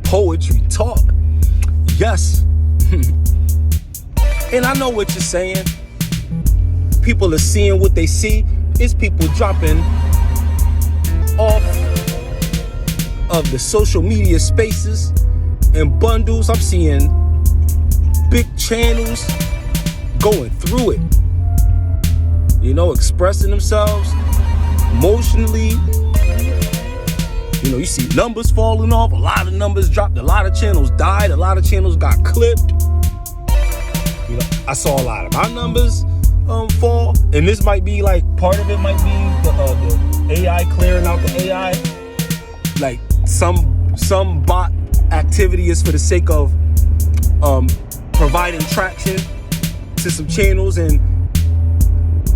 Poetry talk. Yes. And I know what you're saying. People are seeing what they see. It's people dropping off of the social media spaces and bundles. I'm seeing big channels going through it, you know, expressing themselves emotionally. You know, you see numbers falling off, a lot of numbers dropped, a lot of channels died, a lot of channels got clipped. You know, I saw a lot of my numbers fall, and this might be like, part of it might be the AI clearing out the AI. Like some bot activity is for the sake of providing traction to some channels, and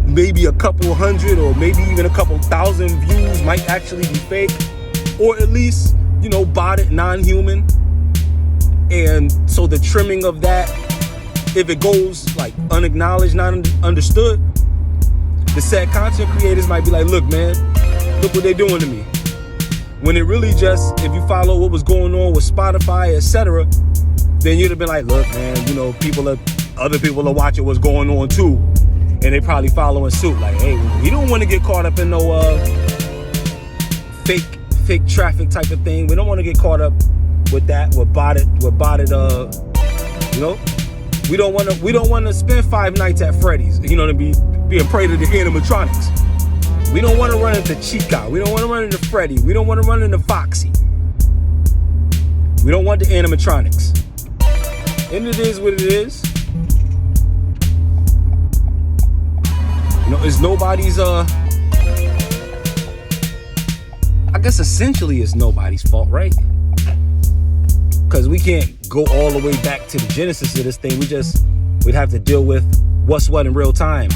maybe a couple hundred or maybe even a couple thousand views might actually be fake, or at least, you know, botted, non-human. And so the trimming of that, if it goes like unacknowledged, not understood, the said content creators might be like, look, man, look what they're doing to me. When it really just, if you follow what was going on with Spotify, etc., then you'd have been like, look, man, you know, other people are watching what's going on too, and they probably following suit. Like, hey, we don't want to get caught up in no fake traffic type of thing. We don't want to get caught up with that, with botted, you know. We don't want to spend 5 nights at Freddy's, you know, to be being prey to the animatronics. We don't want to run into Chica. We don't want to run into Freddy. We don't want to run into Foxy. We don't want the animatronics. And it is what it is. You know, it's nobody's, I guess essentially it's nobody's fault, right? Because we can't go all the way back to the genesis of this thing. We'd have to deal with what's what in real time.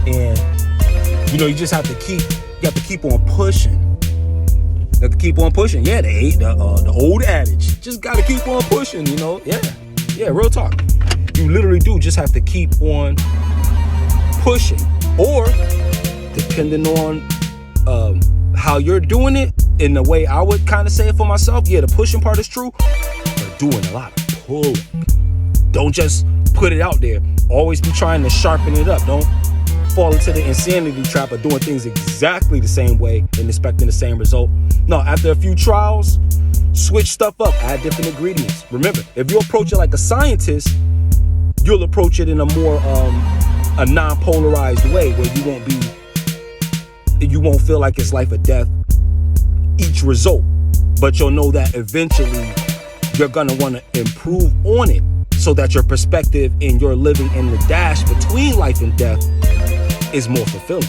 And, you know, you have to keep on pushing. You have to keep on pushing. Yeah, the old adage, just got to keep on pushing, you know? Yeah, real talk. You literally do just have to keep on pushing. Or, depending on how you're doing it, in the way I would kind of say it for myself, yeah, the pushing part is true, but doing a lot of pulling. Don't just put it out there. Always be trying to sharpen it up. Don't fall into the insanity trap of doing things exactly the same way and expecting the same result. No, after a few trials, switch stuff up, add different ingredients. Remember, if you approach it like a scientist, you'll approach it in a more a non-polarized way, where you won't feel like it's life or death each result, but you'll know that eventually you're gonna want to improve on it, so that your perspective and your living in the dash between life and death is more fulfilling.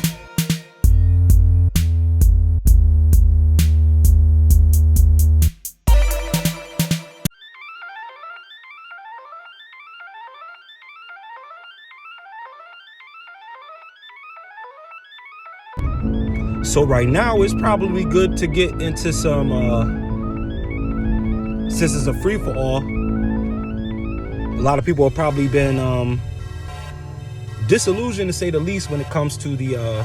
So right now it's probably good to get into some, since it's a free-for-all, a lot of people have probably been disillusioned, to say the least, when it comes to the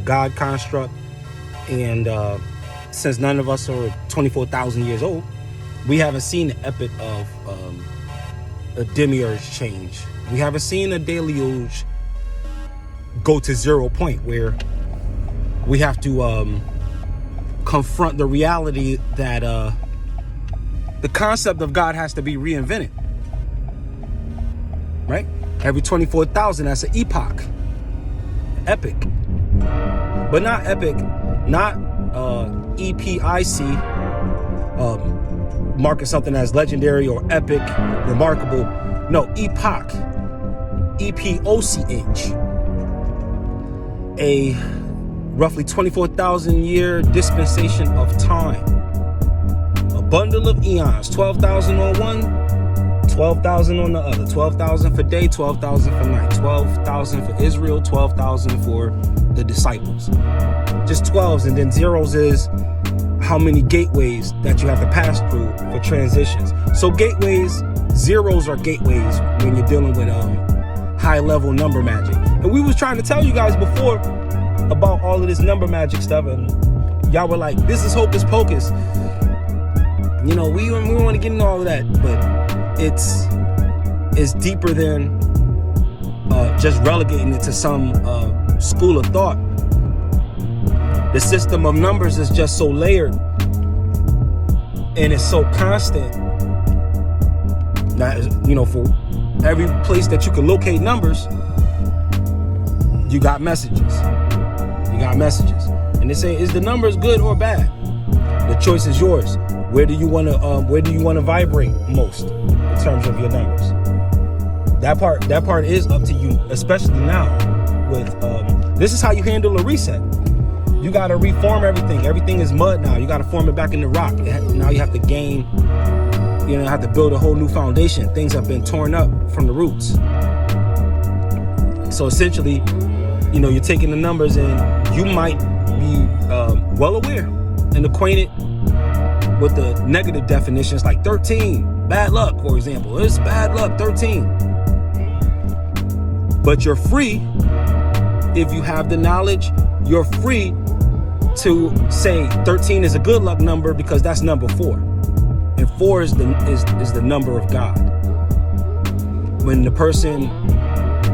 God construct. And since none of us are 24,000 years old, we haven't seen the epic of a demiurge change. We haven't seen a deluge go to 0 point, where we have to confront the reality that the concept of God has to be reinvented, right? Every 24,000, that's an epoch. Epic. But not epic, not EPIC, marking something as legendary or epic, remarkable. No, epoch. EPOCH. A roughly 24,000 year dispensation of time. A bundle of eons, 12,000 on one, 12,000 on the other. 12,000 for day, 12,000 for night. 12,000 for Israel, 12,000 for the disciples. Just 12s, and then zeros is how many gateways that you have to pass through for transitions. So gateways, zeros are gateways when you're dealing with high level number magic. And we was trying to tell you guys before about all of this number magic stuff, and y'all were like, this is hocus pocus. You know, we don't want to get into all of that, but it's deeper than just relegating it to some school of thought. The system of numbers is just so layered and it's so constant. Now, you know, for every place that you can locate numbers, you got messages. You got messages. And they say, is the numbers good or bad? The choice is yours. Where do you want to vibrate most in terms of your numbers? That part is up to you, especially now with this is how you handle a reset. You got to reform everything. Everything is mud now. You got to form it back into rock. Now you have to gain, you know, have to build a whole new foundation. Things have been torn up from the roots. So essentially, you know, you're taking the numbers and you might be well aware and acquainted with the negative definitions like 13, bad luck, for example. It's bad luck, 13. But you're free, if you have the knowledge, you're free to say 13 is a good luck number because that's number 4. And 4 is the number of God. When the person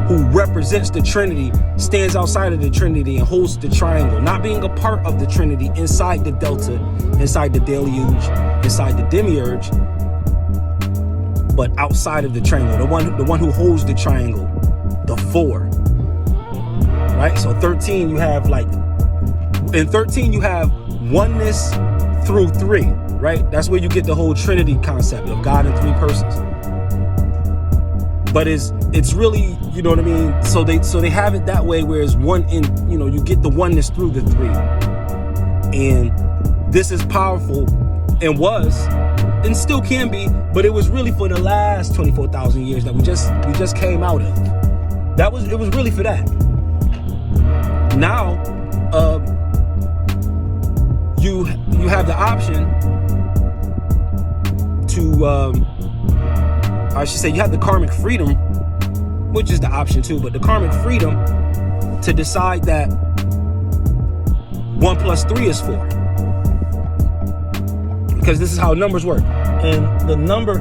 who represents the Trinity stands outside of the Trinity and holds the triangle, not being a part of the Trinity, inside the delta, inside the deluge, inside the demiurge, but outside of the triangle, the one who holds the triangle, the 4. Right? So 13 you have in 13 you have oneness through 3, right? That's where you get the whole Trinity concept of God in 3 persons. But it's really, you know what I mean? So they have it that way, whereas you get the oneness through the 3. And this is powerful and was and still can be, but it was really for the last 24,000 years that we just came out of. It was really for that. Now, you have the option to, I should say, you have the karmic freedom, which is the option too, but the karmic freedom to decide that 1 plus 3 is 4. Because this is how numbers work. And the number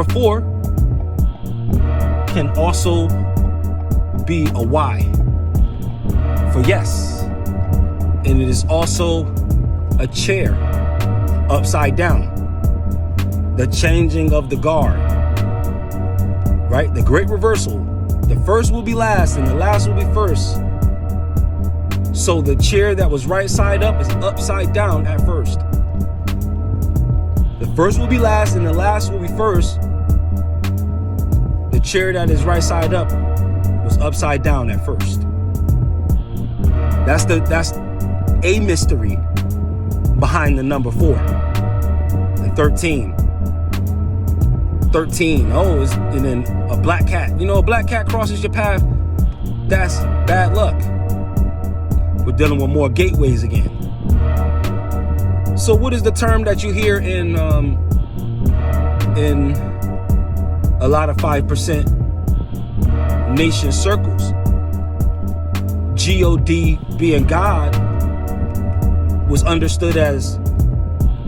4 can also be a Y for yes. And it is also a chair upside down. The changing of the guard, right? The great reversal. The first will be last and the last will be first. So the chair that was right side up is upside down at first. The first will be last and the last will be first. The chair that is right side up was upside down at first. That's a mystery behind the number 4 and 13. 13. And then a black cat. You know, a black cat crosses your path. That's bad luck. We're dealing with more gateways again. So what is the term that you hear in a lot of 5% nation circles? God being God was understood as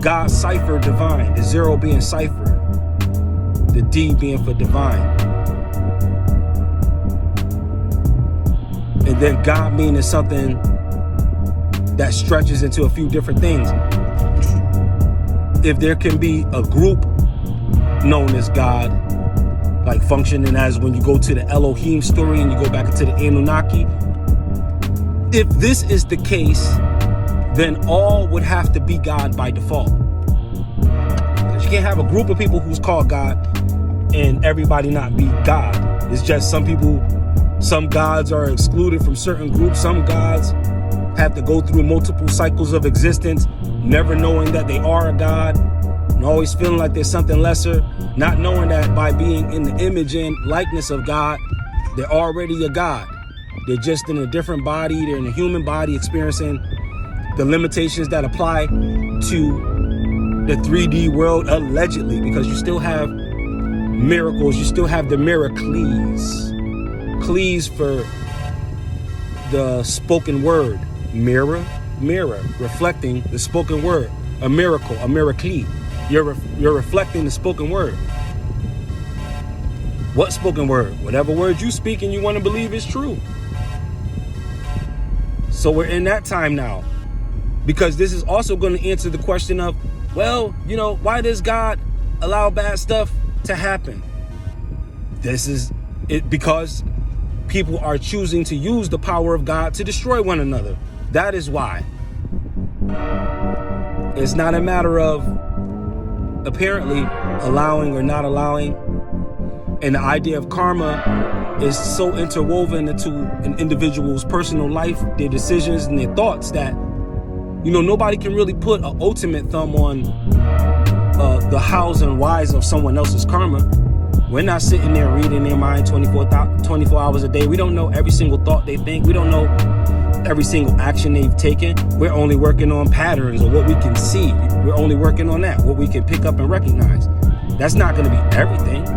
God cipher divine, the 0 being cipher, the D being for divine. And then God meaning something that stretches into a few different things. If there can be a group known as God, like functioning as when you go to the Elohim story and you go back into the Anunnaki, if this is the case, then all would have to be God by default. Because you can't have a group of people who's called God and everybody not be God. It's just some gods are excluded from certain groups. Some gods have to go through multiple cycles of existence, never knowing that they are a God, and always feeling like there's something lesser, not knowing that by being in the image and likeness of God, they're already a God. They're just in a different body. They're in a human body experiencing the limitations that apply to the 3D world, allegedly, because you still have miracles. You still have the miracles. Clees for the spoken word. Mirror, reflecting the spoken word. A miracle, a miracle. you're reflecting the spoken word. What spoken word? Whatever word you speak and you want to believe is true. So we're in that time now, because this is also going to answer the question of, well, you know, why does God allow bad stuff to happen? This is it because people are choosing to use the power of God to destroy one another. That is why. It's not a matter of apparently allowing or not allowing. And the idea of karma is so interwoven into an individual's personal life, their decisions and their thoughts, that, you know, nobody can really put an ultimate thumb on the hows and whys of someone else's karma. We're not sitting there reading their mind 24 hours a day. We don't know every single thought they think. We don't know every single action they've taken. We're only working on patterns or what we can see. We're only working on that, what we can pick up and recognize. That's not going to be everything.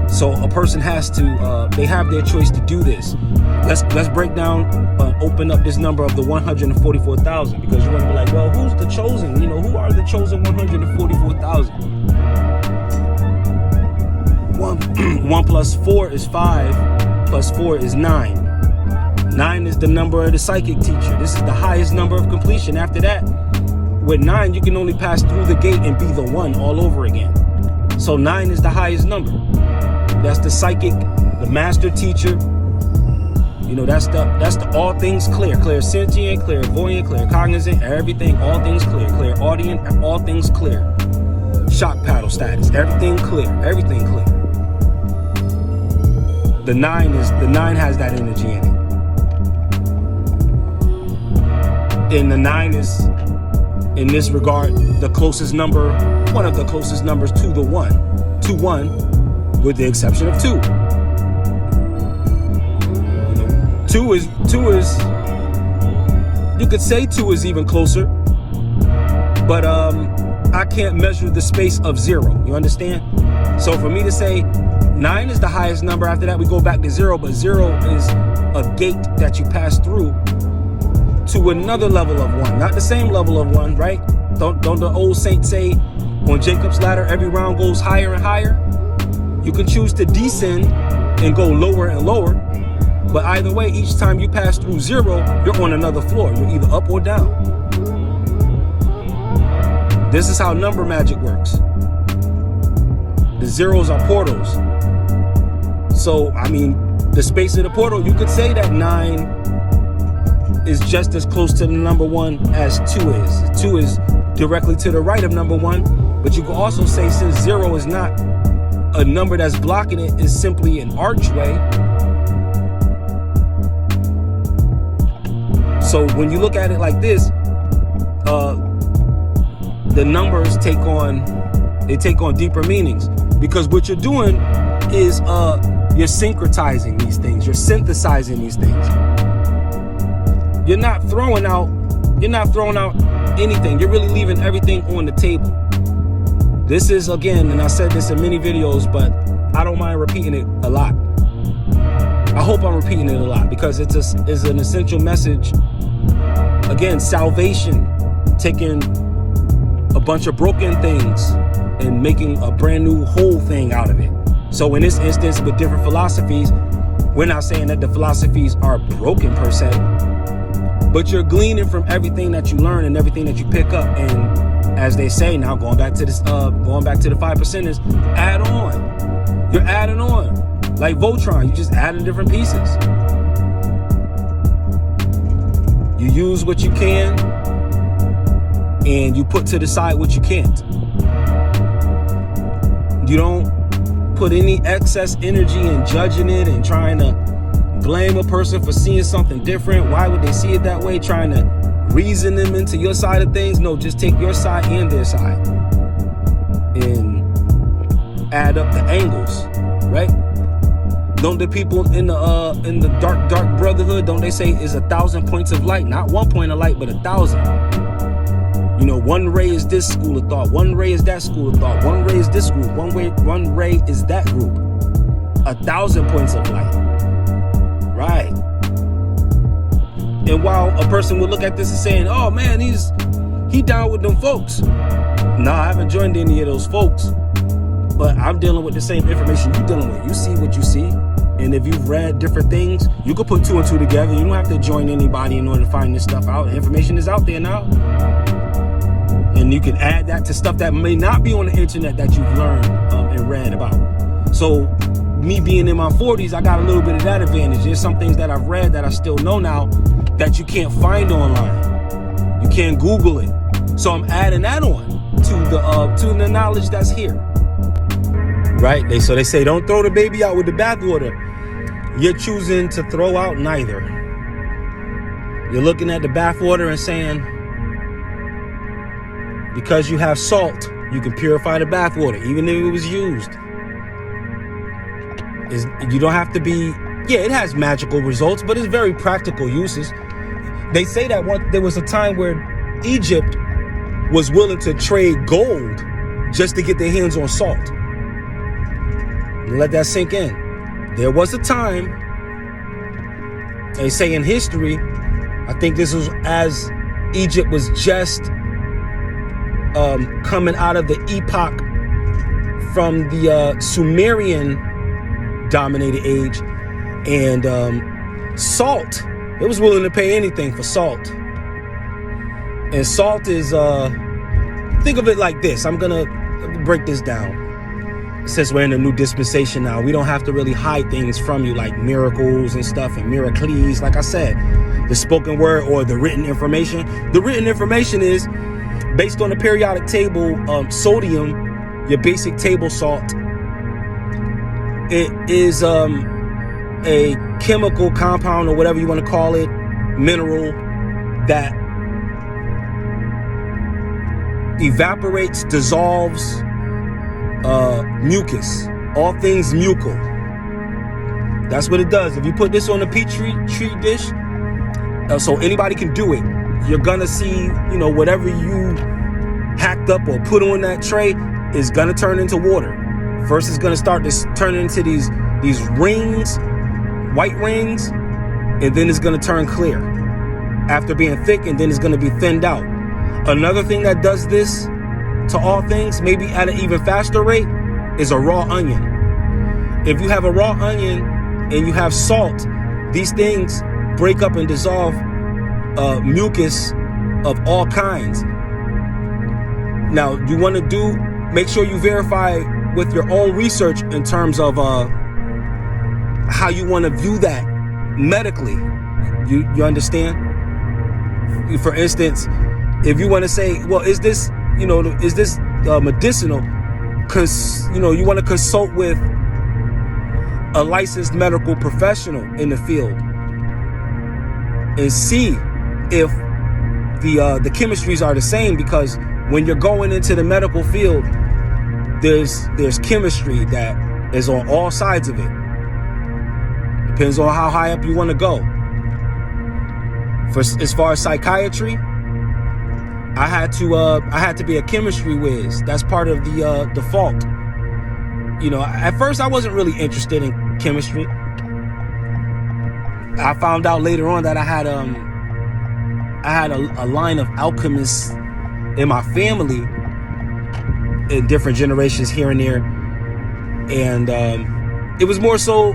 So a person has to, they have their choice to do this. Let's break down, open up this number of the 144,000, because you're going to be like, well, who's the chosen? You know, who are the chosen 144,000? 1 plus 4 is 5, plus 4 is 9. 9 is the number of the psychic teacher. This is the highest number of completion. After that, with 9, you can only pass through the gate and be the 1 all over again. So 9 is the highest number. That's the psychic, the master teacher. You know, that's the all things clear. Clairsentient, clairvoyant, claircognizant, everything, all things clear. Clairaudient, all things clear. Shock paddle status, everything clear, everything clear. The 9 has that energy in it. And the 9 is, in this regard, the closest number, one of the closest numbers to the 1. To 1. With the exception of 2. 2 is, you could say 2 is even closer, but I can't measure the space of 0. You understand? So for me to say 9 is the highest number, after that we go back to 0, but 0 is a gate that you pass through to another level of 1, not the same level of 1, right? Don't the old saints say, on Jacob's ladder, every round goes higher and higher? You can choose to descend and go lower and lower, but either way, each time you pass through 0, you're on another floor. You're either up or down. This is how number magic works. The zeros are portals. So, I mean, the space of the portal, you could say that 9 is just as close to the number 1 as 2 is. 2 is directly to the right of number 1, but you can also say, since 0 is not a number that's blocking it, is simply an archway. So when you look at it like this, the numbers take on deeper meanings, because what you're doing is you're syncretizing these things, you're synthesizing these things. You're not throwing out anything. You're really leaving everything on the table. This is, again, and I said this in many videos, but I don't mind repeating it a lot. I hope I'm repeating it a lot, because it's an essential message. Again, salvation, taking a bunch of broken things and making a brand new whole thing out of it. So in this instance, with different philosophies, we're not saying that the philosophies are broken per se, but you're gleaning from everything that you learn and everything that you pick up. And as they say now, going back to the 5%ers, add on. You're adding on. Like Voltron, you just adding different pieces. You use what you can, and you put to the side what you can't. You don't put any excess energy in judging it and trying to blame a person for seeing something different. Why would they see it that way? Trying to reason them into your side of things. No, just take your side and their side and add up the angles, right? Don't the people in the dark brotherhood, don't they say is 1,000 points of light? Not 1 point of light, but 1,000. You know, one ray is this school of thought, one ray is that school of thought, one ray is this group, one ray is that group. 1,000 points of light. Right. And while a person would look at this and saying, oh man, he down with them folks. No, I haven't joined any of those folks, but I'm dealing with the same information you're dealing with. You see what you see. And if you've read different things, you could put two and two together. You don't have to join anybody in order to find this stuff out. Information is out there now. And you can add that to stuff that may not be on the internet that you've learned and read about. So me being in my 40s, I got a little bit of that advantage. There's some things that I've read that I still know now that you can't find online. You can't Google it. So I'm adding that on to the knowledge that's here. Right? So they say, don't throw the baby out with the bathwater. You're choosing to throw out neither. You're looking at the bathwater and saying, because you have salt, you can purify the bathwater, even if it was used. You don't have to be, yeah, it has magical results, but it's very practical uses. They say that there was a time where Egypt was willing to trade gold just to get their hands on salt. Let that sink in. There was a time, they say in history, I think this was as Egypt was just coming out of the epoch from the Sumerian dominated age, and salt, it was willing to pay anything for salt. And salt is, think of it like this. I'm gonna break this down. Since we're in a new dispensation now, we don't have to really hide things from you like miracles and stuff and miracles. Like I said, the spoken word or the written information. The written information is based on the periodic table. Sodium, your basic table salt, it is a chemical compound or whatever you want to call it, mineral that evaporates, dissolves mucus, all things mucal. That's what it does. If you put this on a petri dish, so anybody can do it, you're gonna see, whatever you hacked up or put on that tray is gonna turn into water. First, it's gonna start to turn into these rings, white rings, and then it's gonna turn clear after being thick, and then it's gonna be thinned out. Another thing that does this to all things, maybe at an even faster rate, is a raw onion. If you have a raw onion and you have salt, these things break up and dissolve mucus of all kinds. Now, you want to make sure you verify with your own research in terms of how you want to view that medically. You understand? For instance, if you want to say, well, is this medicinal? Because, you want to consult with a licensed medical professional in the field and see if the chemistries are the same, because when you're going into the medical field, there's chemistry that is on all sides of it. Depends on how high up you want to go. As far as psychiatry, I had to be a chemistry whiz. That's part of the default. At first I wasn't really interested in chemistry. I found out later on that I had a line of alchemists in my family in different generations here and there, and it was more so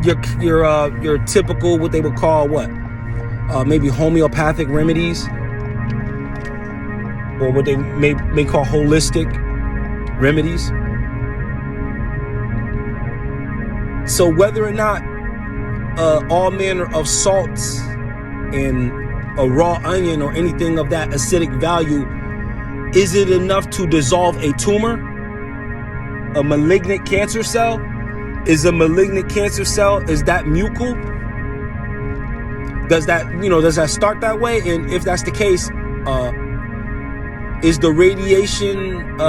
your typical, what they would call maybe homeopathic remedies, or what they may call holistic remedies. So whether or not all manner of salts and a raw onion or anything of that acidic value, is it enough to dissolve a tumor, a malignant cancer cell? Is a malignant cancer cell, is that mucal? Does that start that way? And if that's the case, is the radiation,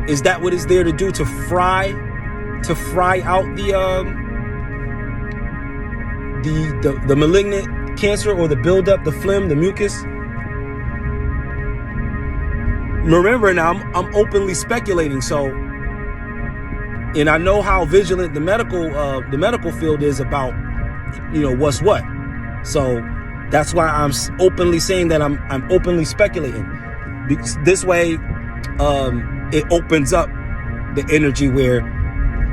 is that what it's there to do, to fry out the malignant cancer, or the buildup, the phlegm, the mucus? Remember, now I'm openly speculating, so, and I know how vigilant the medical field is about, what's what. So that's why I'm openly saying that I'm openly speculating. Because this way, it opens up the energy where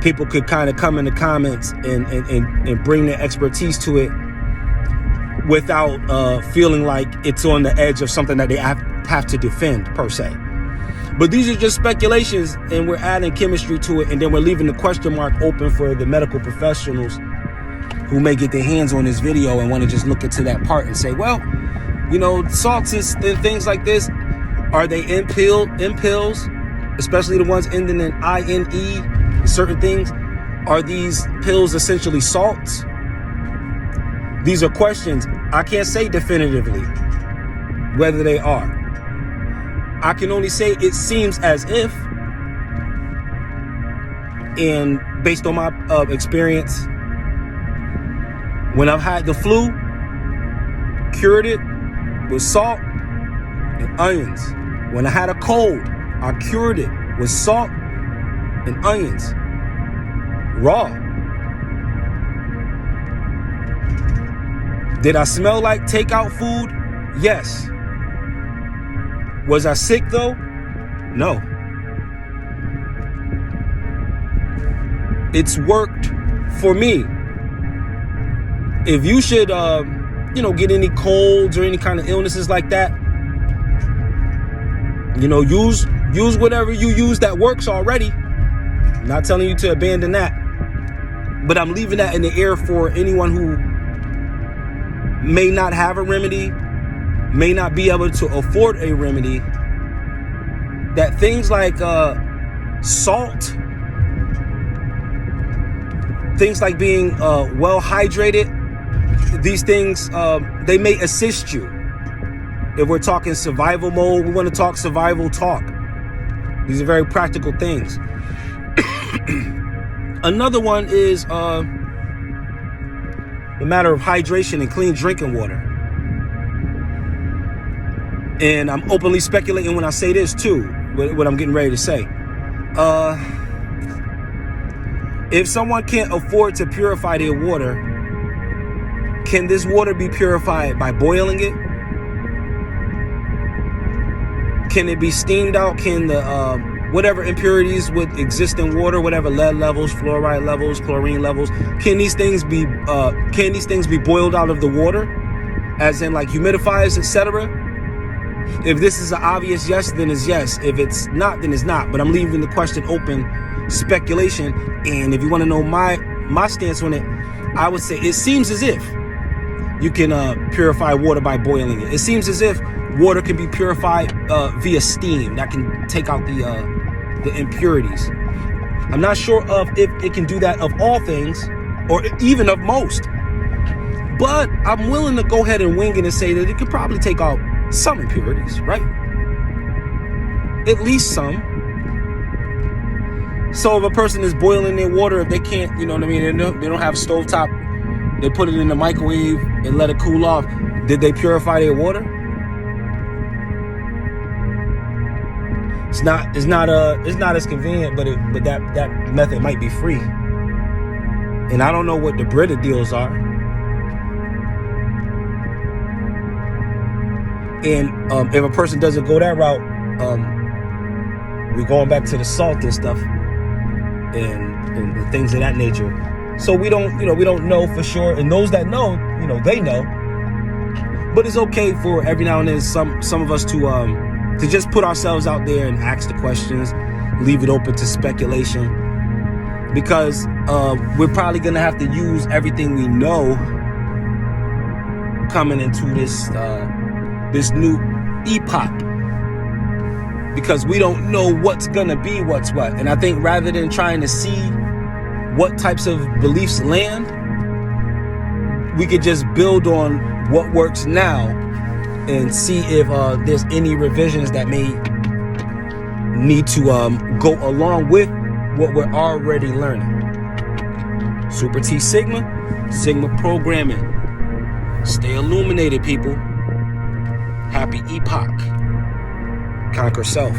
people could kind of come in the comments and bring their expertise to it without feeling like it's on the edge of something that they have to defend per se. But these are just speculations, and we're adding chemistry to it, and then we're leaving the question mark open for the medical professionals who may get their hands on this video and want to just look into that part and say, well, you know, salts and things like this, are they in pills, especially the ones ending in INE, certain things? Are these pills essentially salts? These are questions. I can't say definitively whether they are. I can only say it seems as if, and based on my experience, when I've had the flu, cured it with salt and onions. When I had a cold, I cured it with salt and onions, raw. Did I smell like takeout food? Yes. Was I sick though? No. It's worked for me. If you should, get any colds or any kind of illnesses like that, use whatever you use that works already. I'm not telling you to abandon that, but I'm leaving that in the air for anyone who may not have a remedy, may not be able to afford a remedy, that things like salt, things like being well hydrated, these things, they may assist you. If we're talking survival mode, we want to talk survival talk. These are very practical things. Another one is the matter of hydration and clean drinking water. And I'm openly speculating when I say this too, what I'm getting ready to say. If someone can't afford to purify their water, can this water be purified by boiling it? Can it be steamed out? Can the whatever impurities would exist in water, whatever lead levels, fluoride levels, chlorine levels, can these things be boiled out of the water, as in like humidifiers, etc.? If this is an obvious yes, then it's yes. If it's not, then it's not. But I'm leaving the question open, speculation. And if you want to know my stance on it, I would say it seems as if you can purify water by boiling it. It seems as if water can be purified via steam. That can take out the impurities. I'm not sure of if it can do that of all things or even of most. But I'm willing to go ahead and wing it and say that it could probably take out some impurities, right? At least some. So if a person is boiling their water, if they can't, they don't have stovetop, they put it in the microwave and let it cool off. Did they purify their water? It's not as convenient, but that method might be free. And I don't know what the Brita deals are. And if a person doesn't go that route, we're going back to the salt and stuff and things of that nature. So we don't know for sure. And those that know, they know. But it's okay for every now and then some of us to just put ourselves out there and ask the questions, leave it open to speculation, because we're probably gonna have to use everything we know coming into this new epoch, because we don't know what's gonna be what's what. And I think rather than trying to see what types of beliefs land, we could just build on what works now and see if there's any revisions that may need to go along with what we're already learning. Super T Sigma programming. Stay illuminated, people. Happy epoch. Conquer self.